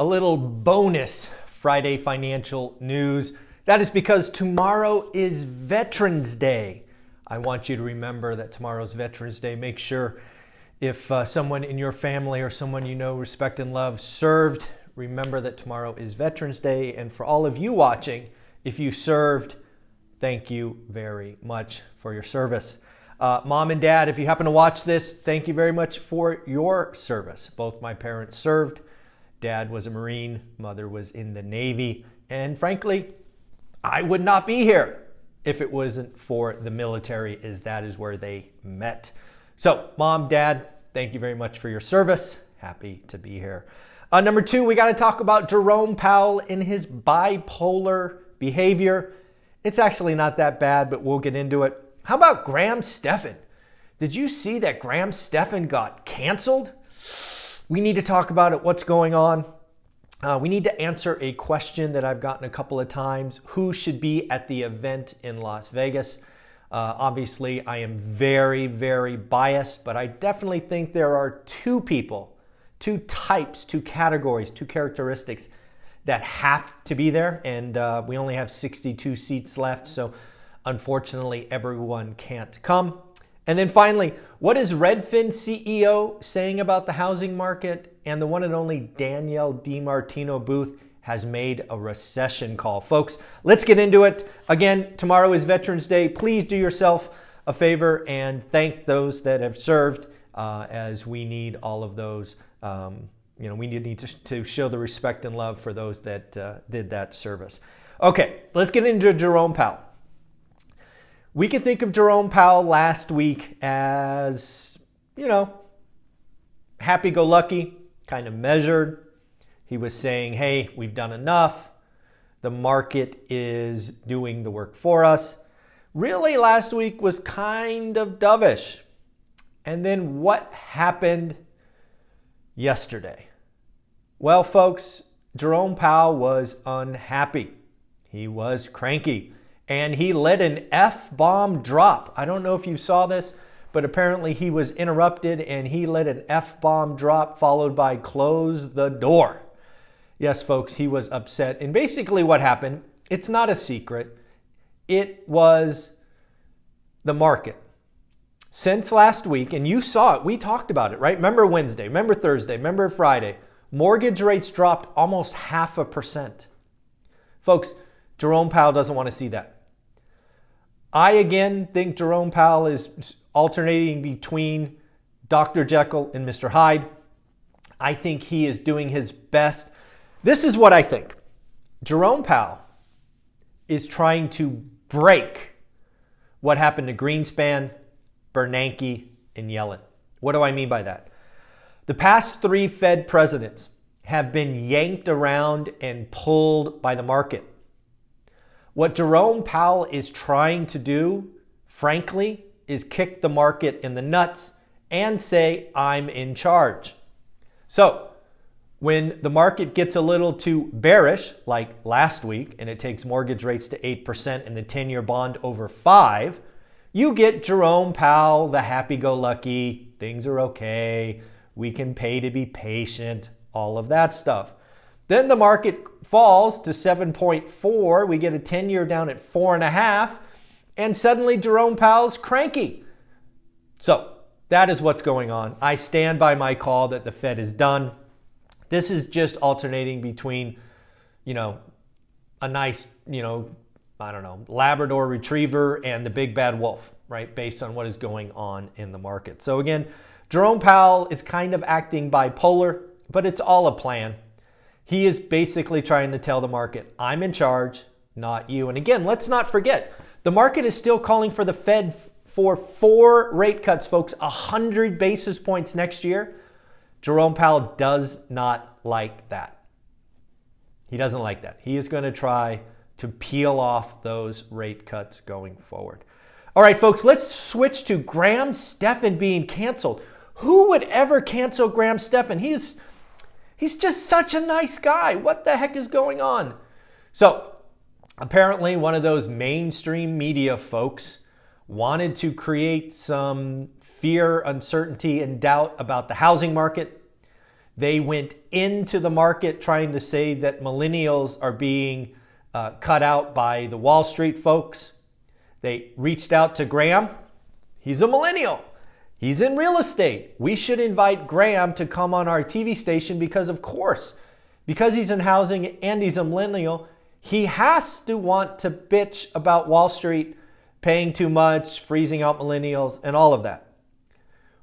a little bonus Friday financial news. That is because tomorrow is Veterans Day. I want you to remember that tomorrow's Veterans Day. Make sure if someone in your family or someone you know, respect and love, served, remember that tomorrow is Veterans Day. And for all of you watching, if you served, thank you very much for your service. Mom and Dad, if you happen to watch this, thank you very much for your service. Both my parents served. Dad was a Marine, mother was in the Navy, and frankly, I would not be here if it wasn't for the military, as that is where they met. So, Mom, Dad, thank you very much for your service. Happy to be here. Number two, we got to talk about Jerome Powell and his bipolar behavior. It's actually not that bad, but we'll get into it. How about Stephan? Did you see that Stephan got canceled? We need to talk about it. What's going on? We need to answer a question that I've gotten a couple of times. Who should be at the event in Las Vegas? Obviously, I am very, very biased, but I definitely think there are two people, two types, two categories, two characteristics that have to be there. And we only have 62 seats left, so unfortunately, everyone can't come. And then finally, what is RedFin CEO saying about the housing market? And the one and only Danielle DiMartino Booth has made a recession call. Folks, let's get into it. Again, tomorrow is Veterans Day. Please do yourself a favor and thank those that have served, as we need all of those. We need to show the respect and love for those that did that service. Okay, let's get into Jerome Powell. We can think of Jerome Powell last week as, happy-go-lucky, kind of measured. He was saying, hey, we've done enough. The market is doing the work for us. Really, last week was kind of dovish. And then what happened yesterday? Well, folks, Jerome Powell was unhappy. He was cranky. And he let an F-bomb drop. I don't know if you saw this, but apparently he was interrupted and he let an F-bomb drop followed by close the door. Yes, folks, he was upset. And basically what happened, it's not a secret. It was the market. Since last week, and you saw it, we talked about it, right? Remember Wednesday, remember Thursday, remember Friday. Mortgage rates dropped almost 0.5%. Folks, Jerome Powell doesn't want to see that. I again think Jerome Powell is alternating between Dr. Jekyll and Mr. Hyde. I think he is doing his best. This is what I think. Jerome Powell is trying to break what happened to Greenspan, Bernanke, and Yellen. What do I mean by that? The past three Fed presidents have been yanked around and pulled by the market. What Jerome Powell is trying to do, frankly, is kick the market in the nuts and say, I'm in charge. So when the market gets a little too bearish, like last week, and it takes mortgage rates to 8% and the 10-year bond over 5%, you get Jerome Powell, the happy-go-lucky, things are okay, we can pay to be patient, all of that stuff. Then the market falls to 7.4. We get a 10-year down at 4.5. And suddenly Jerome Powell's cranky. So that is what's going on. I stand by my call that the Fed is done. This is just alternating between, a nice, Labrador Retriever and the big bad wolf, right? Based on what is going on in the market. So again, Jerome Powell is kind of acting bipolar, but it's all a plan. He is basically trying to tell the market, I'm in charge, not you. And again, let's not forget, the market is still calling for the Fed for 4 rate cuts, folks, 100 basis points next year. Jerome Powell does not like that. He doesn't like that. He is going to try to peel off those rate cuts going forward. All right, folks, let's switch to Stephan being canceled. Who would ever cancel Stephan? He's just such a nice guy. What the heck is going on? So apparently one of those mainstream media folks wanted to create some fear, uncertainty, and doubt about the housing market. They went into the market trying to say that millennials are being cut out by the Wall Street folks. They reached out to Graham. He's a millennial. He's in real estate. We should invite Graham to come on our TV station because, of course, because he's in housing and he's a millennial, he has to want to bitch about Wall Street paying too much, freezing out millennials, and all of that.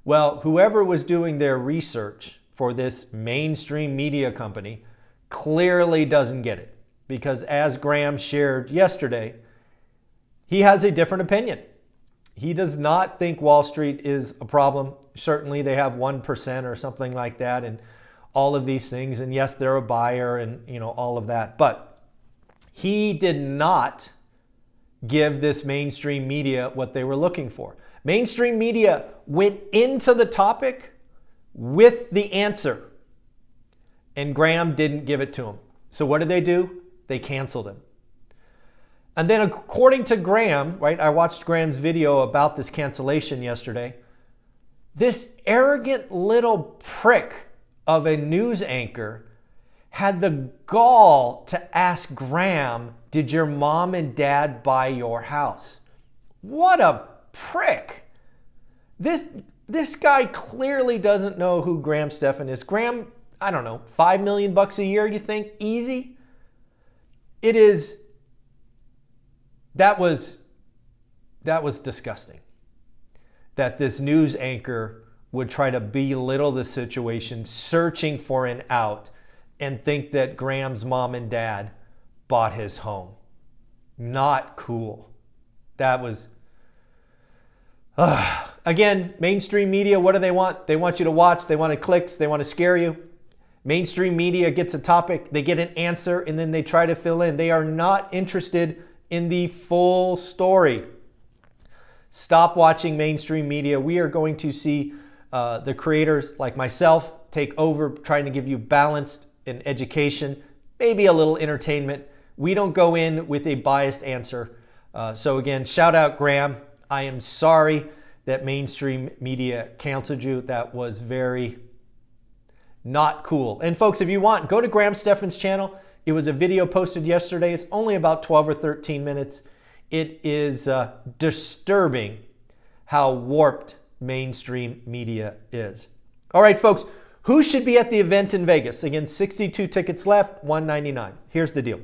Well, whoever was doing their research for this mainstream media company clearly doesn't get it. Because as Graham shared yesterday, he has a different opinion. He does not think Wall Street is a problem. Certainly they have 1% or something like that and all of these things. And yes, they're a buyer and all of that. But he did not give this mainstream media what they were looking for. Mainstream media went into the topic with the answer. And Graham didn't give it to him. So what did they do? They canceled him. And then according to Graham, right, I watched Graham's video about this cancellation yesterday. This arrogant little prick of a news anchor had the gall to ask Graham, did your mom and dad buy your house? What a prick. This guy clearly doesn't know who Graham Stephan is. Graham, I don't know, $5 million a year, you think? Easy? It is. That was disgusting. That this news anchor would try to belittle the situation, searching for an out, and think that Graham's mom and dad bought his home. Not cool. That was... Again, mainstream media, what do they want? They want you to watch. They want clicks. They want to scare you. Mainstream media gets a topic. They get an answer, and then they try to fill in. They are not interested in the full story. Stop watching mainstream media. We are going to see the creators like myself take over, trying to give you balanced and education, maybe a little entertainment. We don't go in with a biased answer. So again, shout out Graham. I am sorry that mainstream media canceled you. That was very not cool. And folks, if you want, go to Graham Stephan's channel. It was a video posted yesterday. It's only about 12 or 13 minutes. It is disturbing how warped mainstream media is. All right, folks, who should be at the event in Vegas? Again, 62 tickets left, $199. Here's the deal.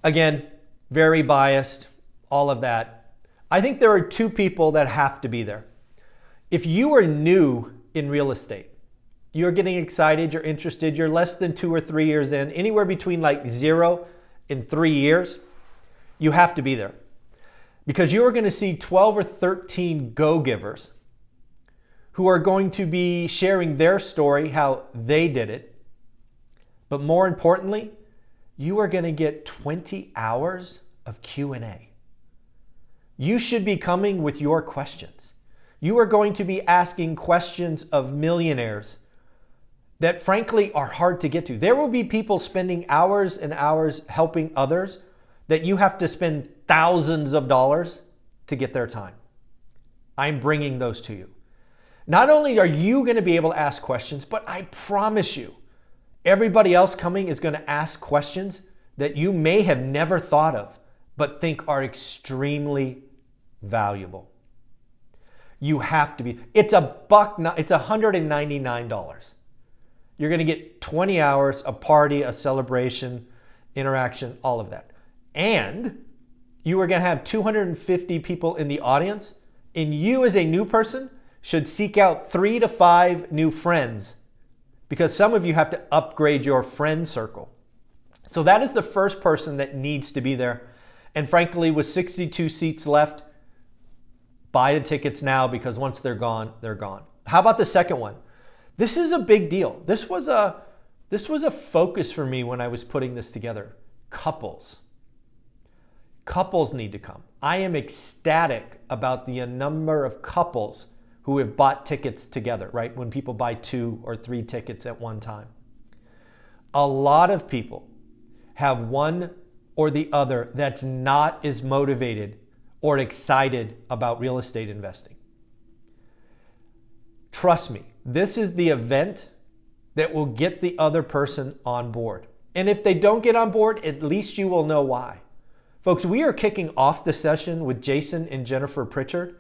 Again, very biased, all of that. I think there are two people that have to be there. If you are new in real estate, you're getting excited, you're interested, you're less than 2 or 3 years in, anywhere between like 0 and 3 years, you have to be there. Because you are going to see 12 or 13 go-givers who are going to be sharing their story, how they did it. But more importantly, you are going to get 20 hours of Q&A. You should be coming with your questions. You are going to be asking questions of millionaires that frankly are hard to get to. There will be people spending hours and hours helping others that you have to spend thousands of dollars to get their time. I'm bringing those to you. Not only are you going to be able to ask questions, but I promise you, everybody else coming is going to ask questions that you may have never thought of, but think are extremely valuable. You have to be. It's $199. You're going to get 20 hours, a party, a celebration, interaction, all of that. And you are going to have 250 people in the audience, and you as a new person should seek out 3 to 5 new friends, because some of you have to upgrade your friend circle. So that is the first person that needs to be there. And frankly, with 62 seats left, buy the tickets now, because once they're gone, they're gone. How about the second one? This is a big deal. This was a focus for me when I was putting this together. Couples. Couples need to come. I am ecstatic about the number of couples who have bought tickets together, right? When people buy 2 or 3 tickets at one time. A lot of people have one or the other that's not as motivated or excited about real estate investing. Trust me, this is the event that will get the other person on board. And if they don't get on board, at least you will know why. Folks, we are kicking off the session with Jason and Jennifer Pritchard.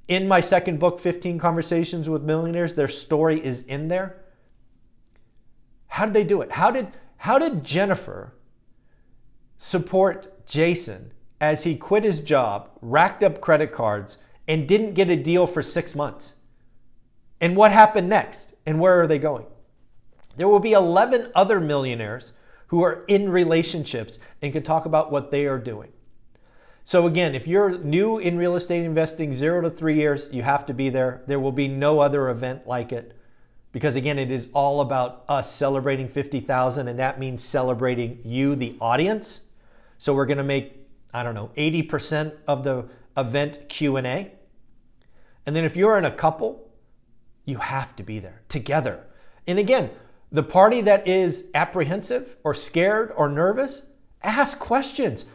In my second book, 15 Conversations with Millionaires, their story is in there. How did they do it? How did Jennifer support Jason as he quit his job, racked up credit cards, and didn't get a deal for 6 months? And what happened next? And where are they going? There will be 11 other millionaires who are in relationships and can talk about what they are doing. So again, if you're new in real estate investing, 0 to 3 years, you have to be there. There will be no other event like it. Because again, it is all about us celebrating 50,000, and that means celebrating you, the audience. So we're gonna make, 80% of the event Q&A. And then if you're in a couple, you have to be there together. And again, the party that is apprehensive or scared or nervous, ask questions.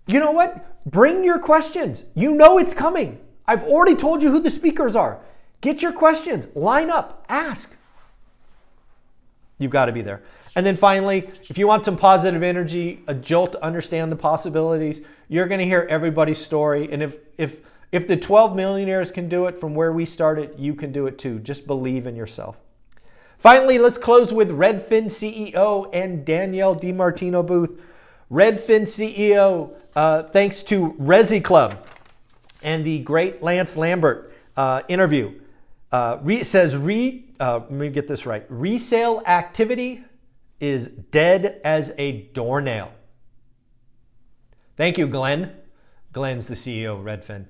You know what? Bring your questions. You know it's coming. I've already told you who the speakers are. Get your questions. Line up. Ask. You've got to be there. And then finally, if you want some positive energy, a jolt to understand the possibilities, you're going to hear everybody's story. And if the 12 millionaires can do it from where we started, you can do it too. Just believe in yourself. Finally, let's close with Redfin CEO and Danielle DiMartino Booth. Redfin CEO, thanks to Resi Club and the great Lance Lambert interview, let me get this right. Resale activity is dead as a doornail. Thank you, Glenn. Glenn's the CEO of Redfin.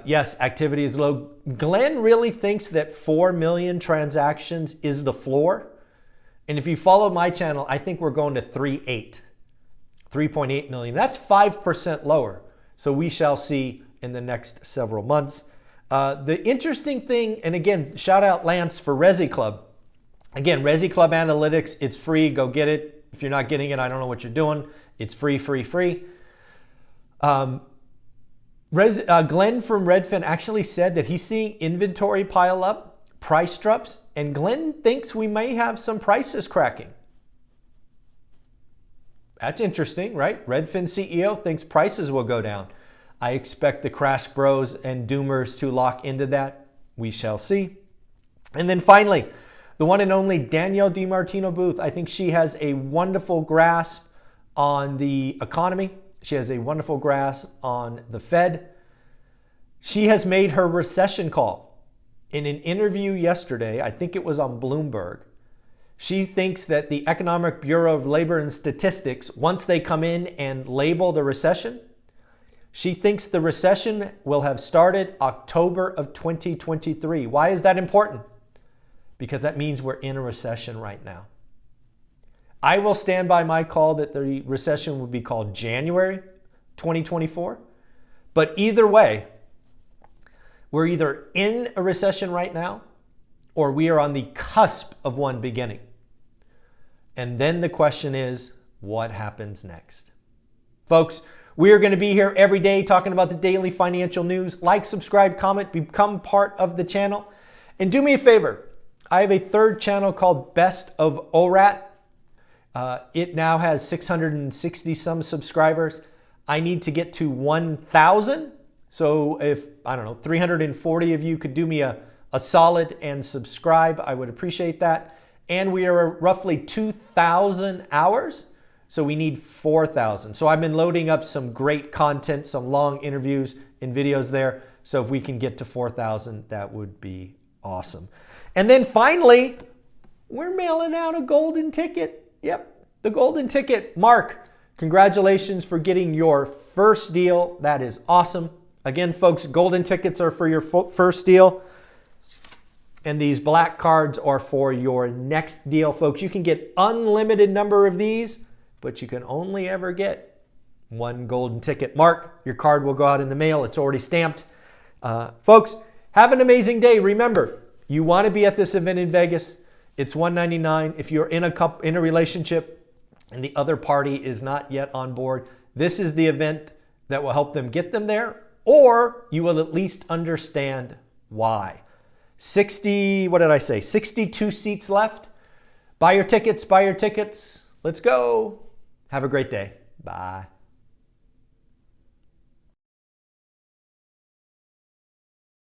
Yes, activity is low. Glenn really thinks that 4 million transactions is the floor. And if you follow my channel, I think we're going to 3.8 million. That's 5% lower. So we shall see in the next several months. The interesting thing, and again, shout out Lance for Resi Club. Again, Resi Club Analytics, it's free. Go get it. If you're not getting it, I don't know what you're doing. It's free. Glenn from Redfin actually said that he's seeing inventory pile up, price drops, and Glenn thinks we may have some prices cracking. That's interesting, right? Redfin CEO thinks prices will go down. I expect the crash bros and doomers to lock into that. We shall see. And then finally, the one and only Danielle DiMartino Booth. I think she has a wonderful grasp on the economy. She has a wonderful grasp on the Fed. She has made her recession call. In an interview yesterday, I think it was on Bloomberg, she thinks that the Economic Bureau of Labor and Statistics, once they come in and label the recession, she thinks the recession will have started October of 2023. Why is that important? Because that means we're in a recession right now. I will stand by my call that the recession would be called January 2024. But either way, we're either in a recession right now or we are on the cusp of one beginning. And then the question is, what happens next? Folks, we are going to be here every day talking about the daily financial news. Like, subscribe, comment, become part of the channel. And do me a favor. I have a third channel called Best of ORAT. It now has 660 some subscribers. I need to get to 1,000. So if, 340 of you could do me a solid and subscribe, I would appreciate that. And we are roughly 2,000 hours. So we need 4,000. So I've been loading up some great content, some long interviews and videos there. So if we can get to 4,000, that would be awesome. And then finally, we're mailing out a golden ticket. Yep, the golden ticket. Mark, congratulations for getting your first deal. That is awesome. Again, folks, golden tickets are for your first deal. And these black cards are for your next deal, folks. You can get unlimited number of these, but you can only ever get one golden ticket. Mark, your card will go out in the mail. It's already stamped. Folks, have an amazing day. Remember, you want to be at this event in Vegas. It's $199. If you're in a relationship and the other party is not yet on board, this is the event that will help them get them there, or you will at least understand why. 62 seats left. Buy your tickets, buy your tickets. Let's go. Have a great day. Bye.